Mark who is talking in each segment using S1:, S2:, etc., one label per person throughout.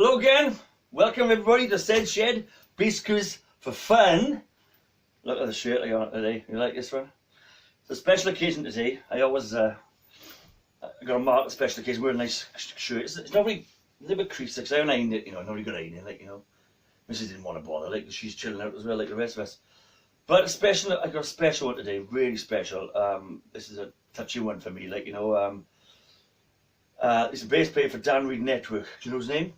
S1: Hello again, welcome everybody to SED'S Shed, Beast Quiz for fun. Look at the shirt I got today, you like this one? It's a special occasion today. I always got to mark a special occasion, wear a nice shirt. It's not really, a little bit creasy, because I haven't ironed it, not really good ironing, like, Mrs. didn't want to bother, like, she's chilling out as well, like the rest of us. But I got a special one today, really special. This is a touchy one for me, like, it's a bass player for Dan Reed Network. Do you know his name?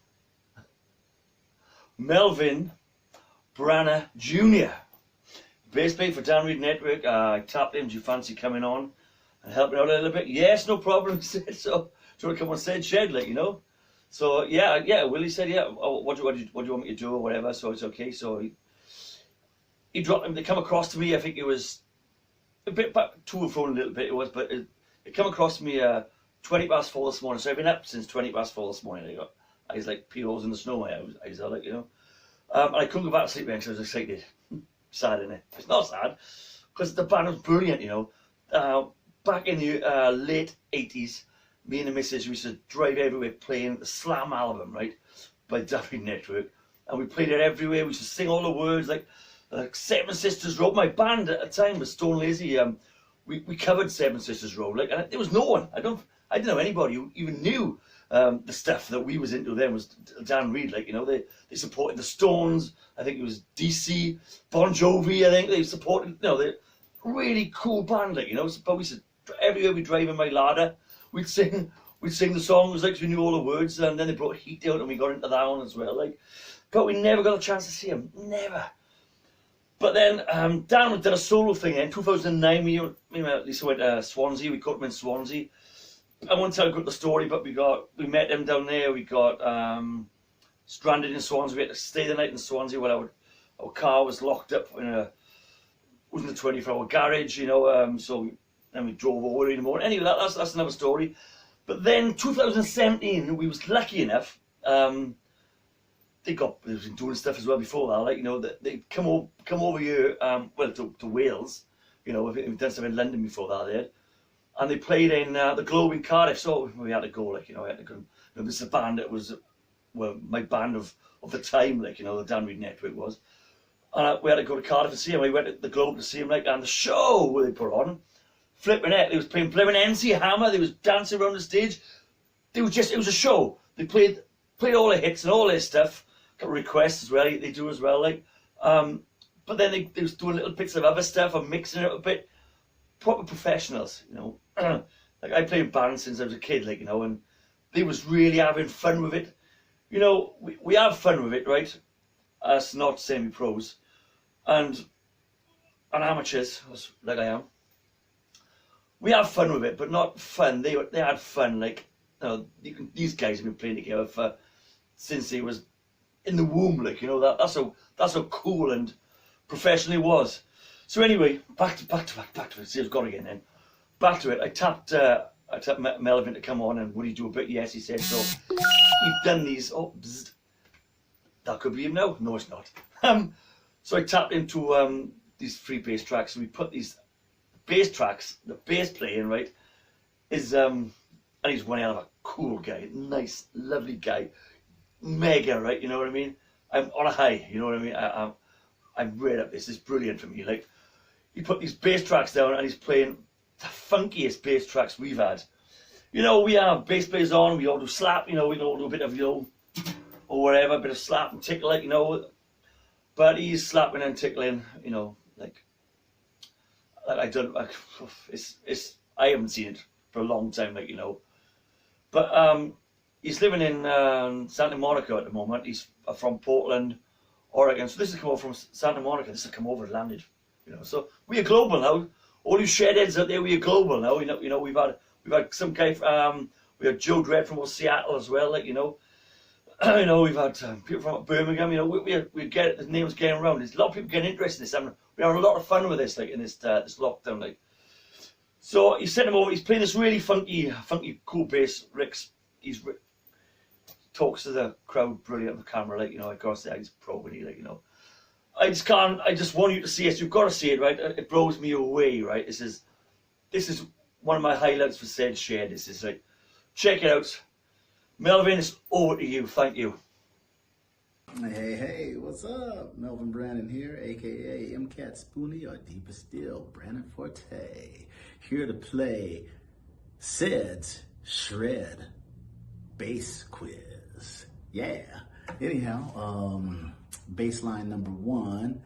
S1: Melvin Brannon Jr. Bass player for Dan Reed Network. I tapped him, do you fancy coming on and helping out a little bit? Yes, no problem, he said. So, do you want to come on SED'S Shed, like, So, yeah, Willie said, yeah, what do you want me to do or whatever, so it's okay. So, he dropped him, they come across to me, I think it was a bit back to and fro a little bit, it was, but it come across to me 20 past 4 this morning, so I've been up since 20 past 4 this morning. I was like P.O.'s in the snow, I was like, I couldn't go back to sleep then because I was excited. Sad, innit? It's not sad, because the band was brilliant, back in the late 80s, me and the missus used to drive everywhere playing the Slam album, right, by Dan Reed Network, and we played it everywhere. We used to sing all the words, like Seven Sisters Road. My band at the time was Stone Lazy. We covered Seven Sisters Road, like, and there was no one. I didn't know anybody who even knew the stuff that we was into then was Dan Reed, like, they supported the Stones. I think it was DC, Bon Jovi, I think they supported, they're really cool band, like, but we said, everywhere we drive in my ladder, we'd sing the songs, like, we knew all the words, and then they brought Heat out and we got into that one as well, like, but we never got a chance to see him, never. But then Dan did a solo thing in 2009, me and Lisa went to Swansea, we caught him in Swansea. I won't tell you the story, but we met him down there. We got stranded in Swansea. We had to stay the night in Swansea while our car was locked up in wasn't a 24-hour garage, so then we drove over in the morning. Anyway, that's another story. But then 2017, we was lucky enough. They was doing stuff as well before that, like, they come over here, to Wales, we've done stuff in London before that there. And they played in the Globe in Cardiff, so we had to go, like, we had to go. This is a band that was, my band of the time, like, the Dan Reed Network was. And we had to go to Cardiff to see him. We went to the Globe to see him, like, and the show they put on, flipping it. They was playing Blimmin' MC Hammer. They was dancing around the stage. It was a show. They played all the hits and all their stuff. Got requests as well. They do as well, like. But then they was doing little bits of other stuff and mixing it up a bit. Proper professionals, like, I played in bands since I was a kid, like, and they was really having fun with it. We have fun with it, right? Us not semi-pros and amateurs, like I am. We have fun with it, but not fun. They had fun, like, these guys have been playing together since they was in the womb, like, that's how cool and professional it was. So anyway, back to it. See, I've got again then. Back to it. I tapped Melvin to come on, and would he do a bit? Yes, he said so. You've done these. Oh, bzzzt. That could be him now. No, it's not. So I tapped into these 3 bass tracks. So we put these bass tracks. The bass playing, right, is and he's one hell of a cool guy, nice, lovely guy, mega, right? You know what I mean? I'm on a high. You know what I mean? I'm right up this. It's brilliant for me. Like, he put these bass tracks down and he's playing the funkiest bass tracks we've had. We have bass players on, we all do slap, we all do a bit of, or whatever, a bit of slap and tickle, like, but he's slapping and tickling, like I don't, like, I haven't seen it for a long time, like, but he's living in Santa Monica at the moment. He's from Portland, Oregon. So this has come over from Santa Monica. This has come over and landed, So we are global now. All you shedheads out there, we are global now. We've had some guy. We had Joe Dredd from Seattle as well. Like, we've had people from Birmingham. We get it. The name's getting around. There's a lot of people getting interested in this. And we have a lot of fun with this, like, in this lockdown, like. So he sent him over. He's playing this really funky, cool bass. Rick's. Talks to the crowd brilliant on the camera, like, of course, he's pro, like, I just want you to see it. You've got to see it, right? It blows me away, right? This is one of my highlights for SED'S Shed. This is like, check it out. Melvin, it's over to you. Thank you.
S2: Hey, hey, what's up? Melvin Brannon here, aka MCAT Spoonie, or deeper still, Brannon Forte. Here to play SED'S Shred Bass Quiz. Yeah. Anyhow, bass line number 1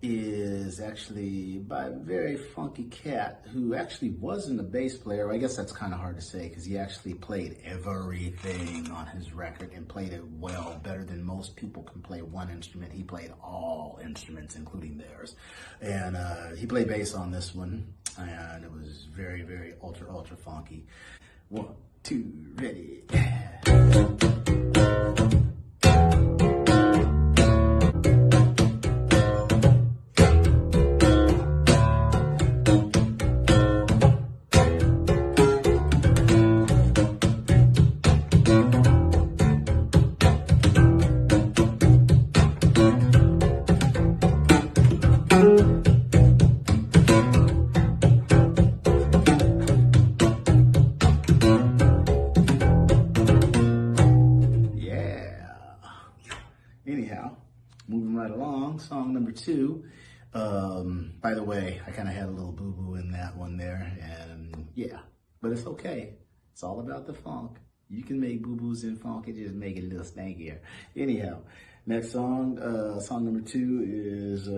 S2: is actually by a very funky cat who actually wasn't a bass player. I guess that's kind of hard to say because he actually played everything on his record and played it well, better than most people can play one instrument. He played all instruments, including theirs. And he played bass on this one, and it was very, very ultra funky. 1, 2, ready. Anyhow, moving right along, song number 2. By the way, I kind of had a little boo-boo in that one there, and yeah, but it's okay. It's all about the funk. You can make boo-boos in funk, and just make it a little stankier. Anyhow, next song, song number 2 is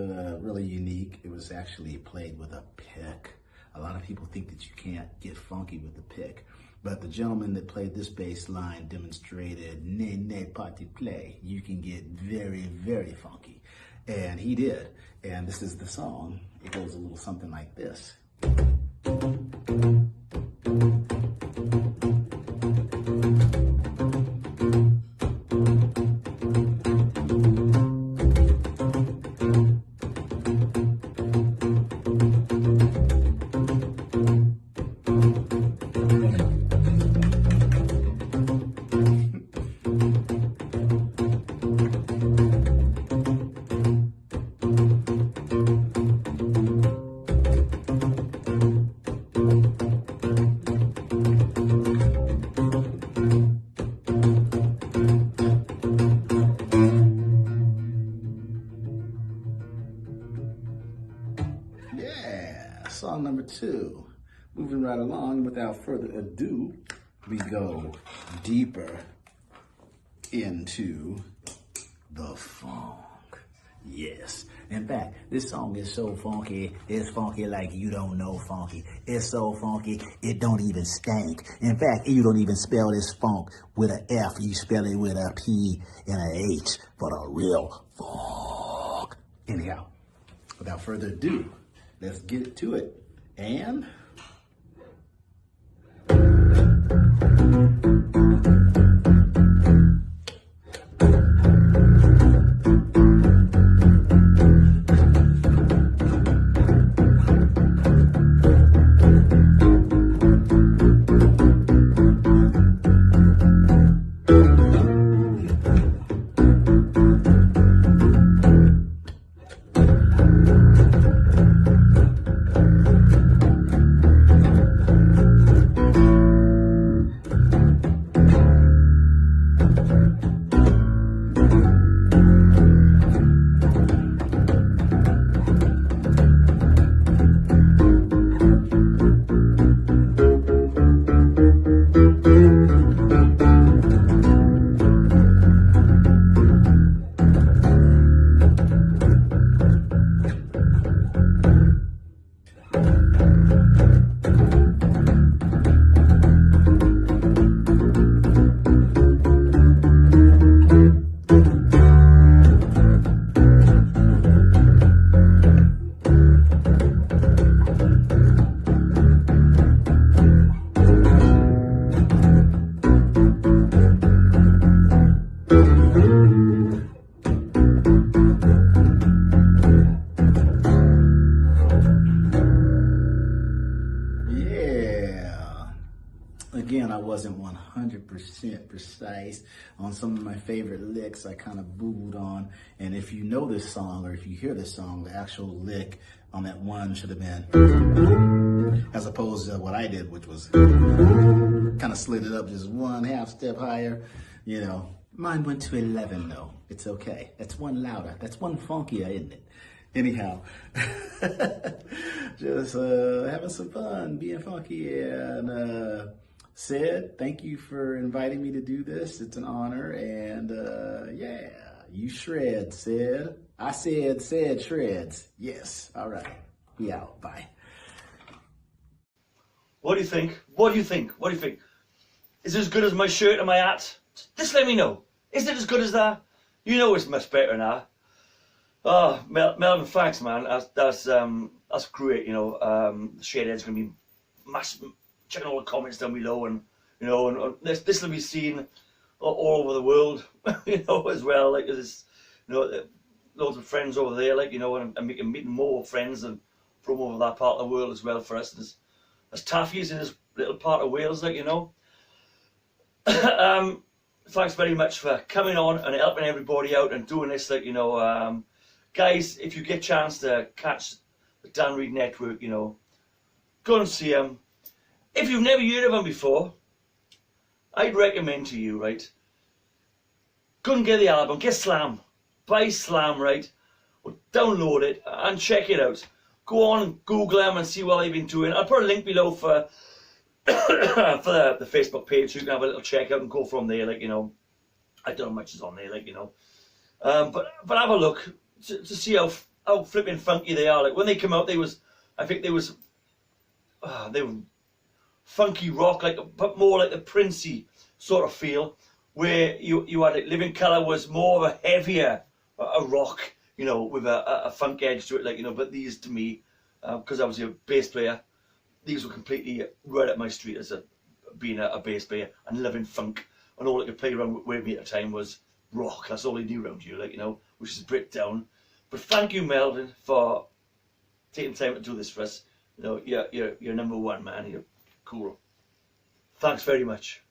S2: really unique. It was actually played with a pick. A lot of people think that you can't get funky with the pick. But the gentleman that played this bass line demonstrated, ne pas de play. You can get very, very funky. And he did. And this is the song. It goes a little something like this. Yeah, song number 2. Moving right along, without further ado, we go deeper into the funk. Yes. In fact, this song is so funky, it's funky like you don't know funky. It's so funky, it don't even stank. In fact, you don't even spell this funk with an F, you spell it with a P and an H for the real funk. Anyhow, without further ado, let's get to it. And again, I wasn't 100% precise on some of my favorite licks I kind of booed on. And if you know this song, or if you hear this song, the actual lick on that one should have been, as opposed to what I did, which was kind of slid it up just 1/2 step higher. You know, mine went to 11 though. It's okay. That's one louder. That's one funkier, isn't it? Anyhow, just having some fun, being funky, and Sid, thank you for inviting me to do this. It's an honor, and yeah, you shred, Sid. I said shreds. Yes. All right. We out. Bye.
S1: What do you think? What do you think? What do you think? Is it as good as my shirt and my hat? Just let me know. Is it as good as that? You know it's much better now. Oh, Melvin, thanks, man. That's great. You know, the SED'S gonna be massive. Checking all the comments down below, and you know, and this will be seen all over the world. You know, as well. Like there's, you know, loads of friends over there. Like, you know, and I'm meeting more friends and from over that part of the world as well. For us, there's taffies in this little part of Wales. Like, you know. Thanks very much for coming on and helping everybody out and doing this. Like, you know, guys, if you get a chance to catch the Dan Reed Network, you know, go and see them. If you've never heard of them before, I'd recommend to you, right, go and get the album, get Slam, buy Slam, right, or download it and check it out. Go on and Google them and see what they've been doing. I'll put a link below for for the Facebook page, so you can have a little check out and go from there. Like, you know, I don't know much is on there, like, you know, but have a look to see how flipping funky they are. Like when they come out, I think they were funky rock, like, but more like the Princey sort of feel, where you had it. Living Colour was more of a heavier a rock, you know, with a funk edge to it, like, you know. But these, to me, because I was a bass player, these were completely right up my street as being a bass player and loving funk. And all I could play around with me at the time was rock. That's all I knew around you, like, you know, which is breakdown. But thank you, Melvin, for taking time to do this for us. You know, you're number one, man. You're cool. Thanks very much.